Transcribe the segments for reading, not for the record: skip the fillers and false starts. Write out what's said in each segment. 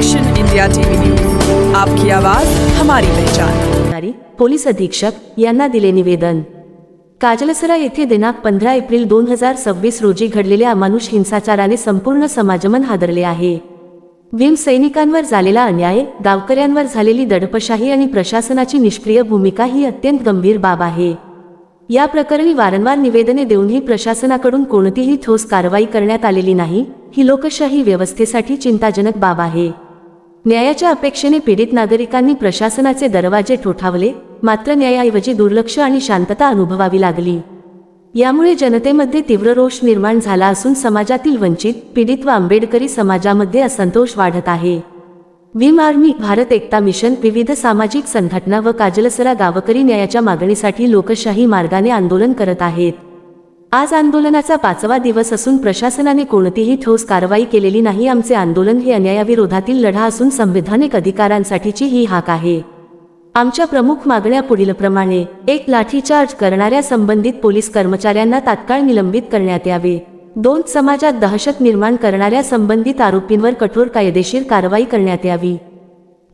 Action India TV news, आपकी आवाज हमारी पहचान। पोलीस अधीक्षक यांना दिले निवेदन। काजलसरा येथे दिनांक 15 एप्रिल 2026 रोजी घडलेल्या अमानुष हिंसाचाराने संपूर्ण समाजमन हादरले आहे। भीम सैनिकांवर झालेला अन्याय, गावकऱ्यांवर झालेली दडपशाही आणि प्रशासनाची निष्क्रिय भूमिका ही अत्यंत गंभीर बाब आहे। या प्रकरणी वारंवार निवेदने देऊनही प्रशासनाकडून कोणतीही ठोस कारवाई करण्यात आलेली नाही, ही लोकशाही व्यवस्थेसाठी चिंताजनक बाब आहे। न्यायाच्या अपेक्षेने पीडित नागरिकांनी प्रशासनाचे दरवाजे ठोठावले, मात्र न्यायाऐवजी दुर्लक्ष आणि शांतता अनुभवावी लागली। यामुळे जनतेमध्ये तीव्र रोष निर्माण झाला असून समाजातील वंचित, पीडित व आंबेडकरी समाजामध्ये असंतोष वाढत आहे। भीम आर्मी, भारत एकता मिशन, विविध सामाजिक संघटना व काजलसरा गावकरी न्यायाच्या मागणीसाठी लोकशाही मार्गाने आंदोलन करत आहेत। आज आंदोलनाचा 5वा दिवस असून प्रशासनाने कोणतीही ठोस कारवाई केलेली नाही। आमचे आंदोलन हे अन्यायाविरोधातील लढा असून संविधानिक अधिकारांसाठीची ही हाक आहे। आमच्या प्रमुख मागण्या पुढीलप्रमाणे: 1. लाठीचार्ज करणाऱ्या संबंधित पोलीस कर्मचाऱ्यांना तात्काळ निलंबित करण्यात यावे। 2. समाजात दहशत निर्माण करणाऱ्या संबंधित आरोपींवर कठोर कायदेशीर कारवाई करण्यात यावी।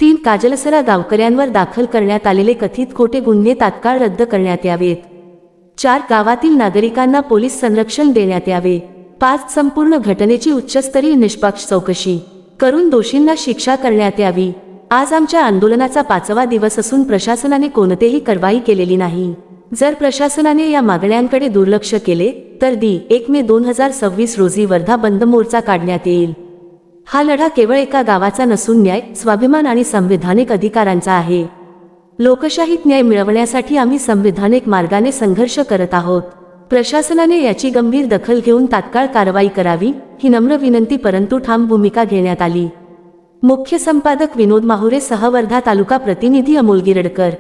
3. काजलसरा गावकऱ्यांवर दाखल करण्यात आलेले कथित खोटे गुन्हे तात्काळ रद्द करण्यात यावेत। 4. गावातील नागरिकांना पोलीस संरक्षण देण्यात यावे। 5. संपूर्ण घटनेची उच्चस्तरीय निष्पक्ष चौकशी करून दोषींना शिक्षा करण्यात यावी। आज आमच्या आंदोलनाचा 5वा दिवस असून प्रशासनाने कोणतीही कारवाई केलेली नाही। जर प्रशासनाने या मागण्यांकडे दुर्लक्ष केले तर 1 मे 2026 रोजी वर्धा बंद मोर्चा काढण्यात येईल। हा लढा केवळ एका गावाचा नसून न्याय, स्वाभिमान आणि संविधानिक अधिकारांचा आहे। लोकशाहीत न्याय मिळवण्यासाठी आम्ही संविधानिक मार्गाने संघर्ष करत आहोत। प्रशासनाने याची गंभीर दखल घेऊन तात्काळ कारवाई करावी, ही नम्र विनंती, परंतु ठाम भूमिका घेण्यात आली। मुख्य संपादक विनोद माहुरे, सह वर्धा तालुका प्रतिनिधी अमोल गिरडकर।